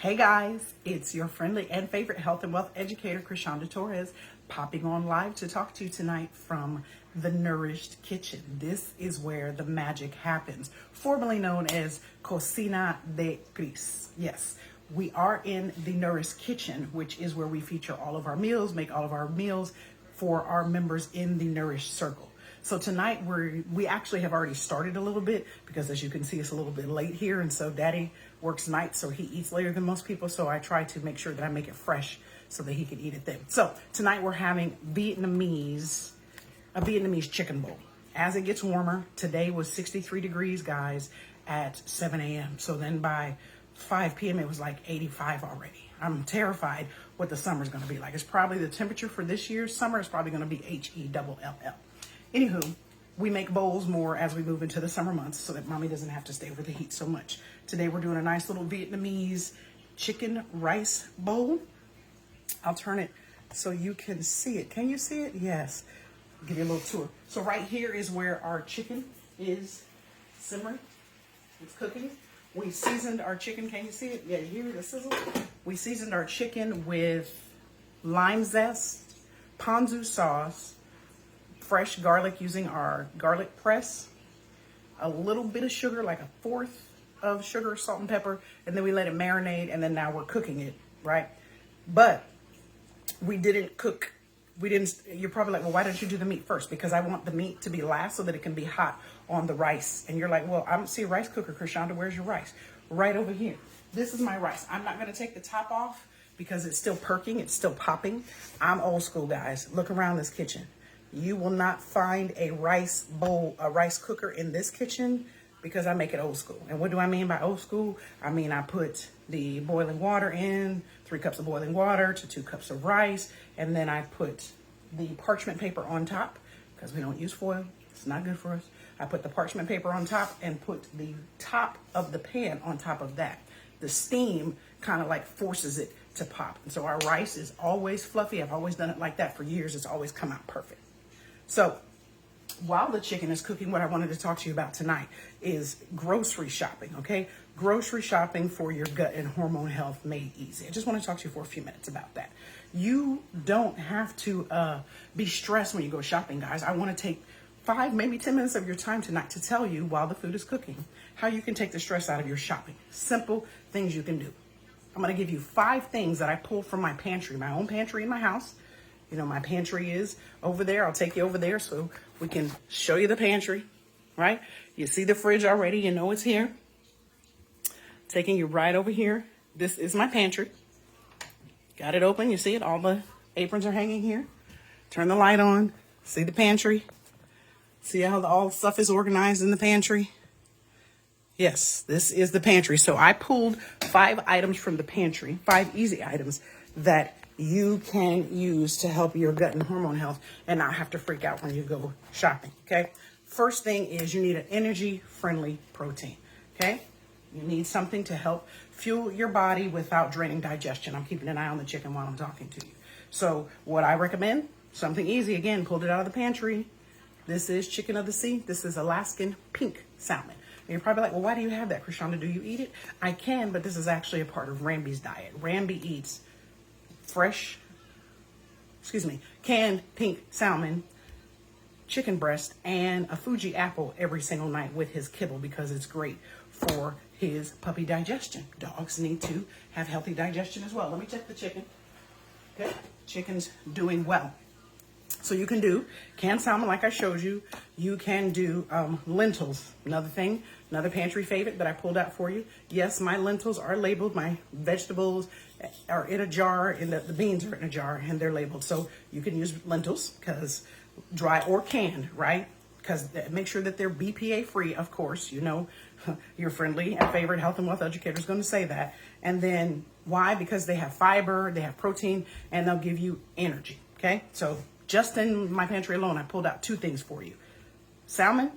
Hey guys, it's your friendly and favorite health and wealth educator, Krishanda Torres, popping on live to talk to you tonight from the Nourished Kitchen. This is where the magic happens, formerly known as Cocina de Cris. Yes, we are in the Nourished Kitchen, which is where we feature all of our meals, make all of our meals for our members in the Nourished Circle. So tonight we actually have already started a little bit because, as you can see, it's a little bit late here, and so Daddy works nights, so he eats later than most people. So I try to make sure that I make it fresh so that he can eat it then. So tonight we're having a Vietnamese chicken bowl. As it gets warmer, today was 63 degrees, guys, at 7 a.m. So then by 5 p.m. it was like 85 already. I'm terrified what the summer's going to be like. It's probably the temperature for this year's summer is probably going to be HELL. Anywho, we make bowls more as we move into the summer months so that mommy doesn't have to stay over the heat so much. Today we're doing a nice little Vietnamese chicken rice bowl. I'll turn it so you can see it. Can you see it? Yes. I'll give you a little tour. So right here is where our chicken is simmering. It's cooking. We seasoned our chicken. Can you see it? Yeah, you hear the sizzle? We seasoned our chicken with lime zest, ponzu sauce, fresh garlic using our garlic press, a little bit of sugar, like a fourth of sugar, salt and pepper, and then we let it marinate, and then now we're cooking it, right? But we didn't cook, you're probably like, well, why didn't you do the meat first? Because I want the meat to be last so that it can be hot on the rice. And you're like, well, I don't see a rice cooker, Krishanda, where's your rice? Right over here. This is my rice. I'm not gonna take the top off because it's still perking, it's still popping. I'm old school, guys. Look around this kitchen. You will not find a rice bowl, a rice cooker in this kitchen because I make it old school. And what do I mean by old school? I mean, I put the boiling water in, 3 cups of boiling water to 2 cups of rice. And then I put the parchment paper on top because we don't use foil. It's not good for us. I put the parchment paper on top and put the top of the pan on top of that. The steam kind of like forces it to pop. And so our rice is always fluffy. I've always done it like that for years. It's always come out perfect. So while the chicken is cooking, what I wanted to talk to you about tonight is grocery shopping, okay? Grocery shopping for your gut and hormone health made easy. I just want to talk to you for a few minutes about that. You don't have to be stressed when you go shopping, guys. I want to take 5, maybe 10 minutes of your time tonight to tell you while the food is cooking how you can take the stress out of your shopping. Simple things you can do. I'm going to give you 5 things that I pulled from my pantry, my own pantry in my house. You know, my pantry is over there. I'll take you over there so we can show you the pantry, right? You see the fridge already. You know it's here. Taking you right over here. This is my pantry. Got it open. You see it? All the aprons are hanging here. Turn the light on. See the pantry. See how all the stuff is organized in the pantry? Yes, this is the pantry. So I pulled 5 items from the pantry, 5 easy items that you can use to help your gut and hormone health and not have to freak out when you go shopping, okay? First thing is you need an energy-friendly protein, okay? You need something to help fuel your body without draining digestion. I'm keeping an eye on the chicken while I'm talking to you. So what I recommend, something easy. Again, pulled it out of the pantry. This is chicken of the sea. This is Alaskan pink salmon. And you're probably like, well, why do you have that, Krishanda? Do you eat it? I can, but this is actually a part of Ramby's diet. Ramby eats canned pink salmon, chicken breast, and a Fuji apple every single night with his kibble because it's great for his puppy digestion. Dogs need to have healthy digestion as well. Let me check the chicken. Okay, chicken's doing well. So you can do canned salmon like I showed you. You can do lentils. Another thing, another pantry favorite that I pulled out for you. Yes, my lentils are labeled. My vegetables are in a jar, and the beans are in a jar, and they're labeled. So you can use lentils because dry or canned, right? Because make sure that they're BPA free, of course. You know, your friendly and favorite health and wealth educator is going to say that. And then why? Because they have fiber, they have protein, and they'll give you energy, okay? So just in my pantry alone, I pulled out 2 things for you. Salmon,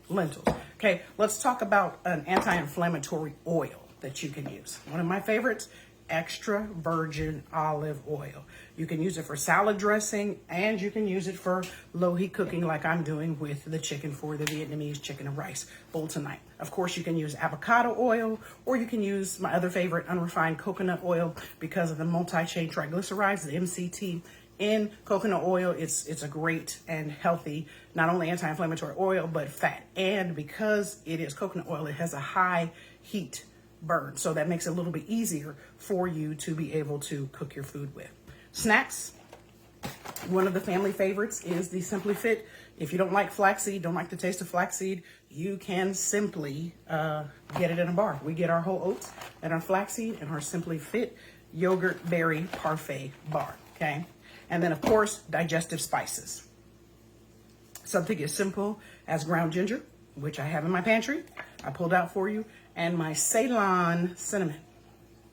lentils. Okay, let's talk about an anti-inflammatory oil that you can use. One of my favorites, extra virgin olive oil. You can use it for salad dressing, and you can use it for low heat cooking like I'm doing with the chicken for the Vietnamese chicken and rice bowl tonight. Of course, you can use avocado oil, or you can use my other favorite, unrefined coconut oil, because of the multi-chain triglycerides, the MCT. In coconut oil, it's a great and healthy, not only anti-inflammatory oil, but fat. And because it is coconut oil, it has a high heat burn. So that makes it a little bit easier for you to be able to cook your food with. Snacks. One of the family favorites is the Simply Fit. If you don't like flaxseed, don't like the taste of flaxseed, you can simply get it in a bar. We get our whole oats and our flaxseed and our Simply Fit yogurt berry parfait bar, okay? And then, of course, digestive spices. Something as simple as ground ginger, which I have in my pantry. I pulled out for you. And my Ceylon cinnamon.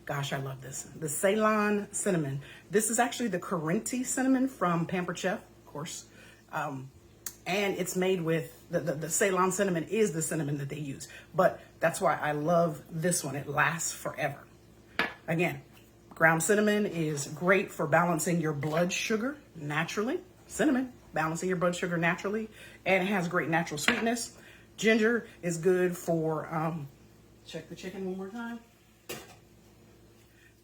Gosh, I love this. The Ceylon cinnamon. This is actually the Corinthi cinnamon from Pampered Chef, of course. And it's made with, the Ceylon cinnamon is the cinnamon that they use. But that's why I love this one. It lasts forever. Again, ground cinnamon is great for balancing your blood sugar naturally. Cinnamon, balancing your blood sugar naturally. And it has great natural sweetness. Ginger is good for, check the chicken one more time.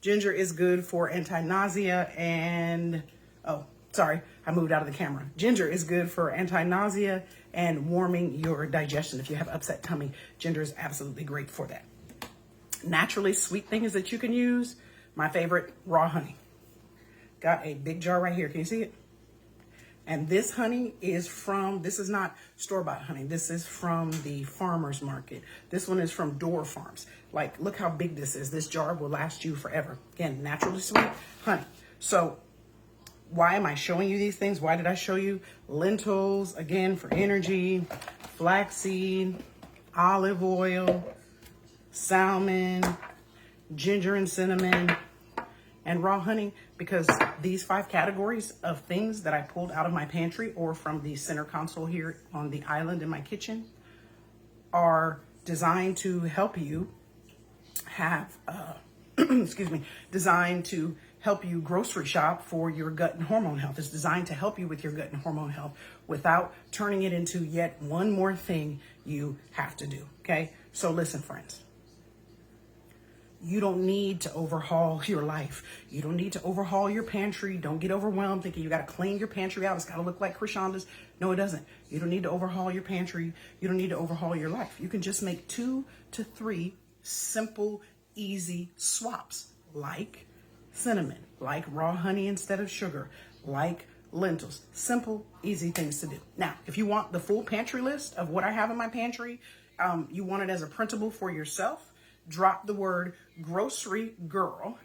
Ginger is good for anti-nausea and, oh, sorry, I moved out of the camera. Ginger is good for anti-nausea and warming your digestion. If you have upset tummy, ginger is absolutely great for that. Naturally sweet things that you can use. My favorite, raw honey. Got a big jar right here. Can you see it? And this honey is from, this is not store-bought honey. This is from the farmer's market. This one is from Door Farms. Like, look how big this is. This jar will last you forever. Again, naturally sweet honey. So why am I showing you these things? Why did I show you lentils, again, for energy, flaxseed, olive oil, salmon, ginger and cinnamon, and raw honey? Because these 5 categories of things that I pulled out of my pantry or from the center console here on the island in my kitchen are designed to help you have, designed to help you grocery shop for your gut and hormone health. It's designed to help you with your gut and hormone health without turning it into yet one more thing you have to do, okay? So listen, friends. You don't need to overhaul your life. You don't need to overhaul your pantry. Don't get overwhelmed thinking you got to clean your pantry out. It's got to look like Krishonda's. No, it doesn't. You don't need to overhaul your pantry. You don't need to overhaul your life. You can just make 2 to 3 simple, easy swaps, like cinnamon, like raw honey instead of sugar, like lentils. Simple, easy things to do. Now, if you want the full pantry list of what I have in my pantry, you want it as a printable for yourself, drop the word grocery girl,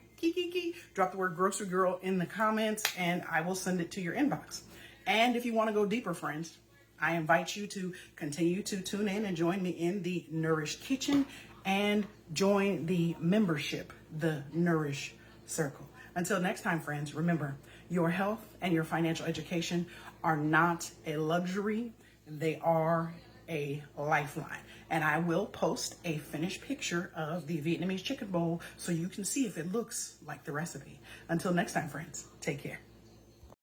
drop the word grocery girl in the comments and I will send it to your inbox. And if you want to go deeper, friends, I invite you to continue to tune in and join me in the Nourish Kitchen and join the membership, the Nourish Circle. Until next time, friends, remember, your health and your financial education are not a luxury. They are a lifeline. And I will post a finished picture of the Vietnamese chicken bowl so you can see if it looks like the recipe. Until next time, friends, take care.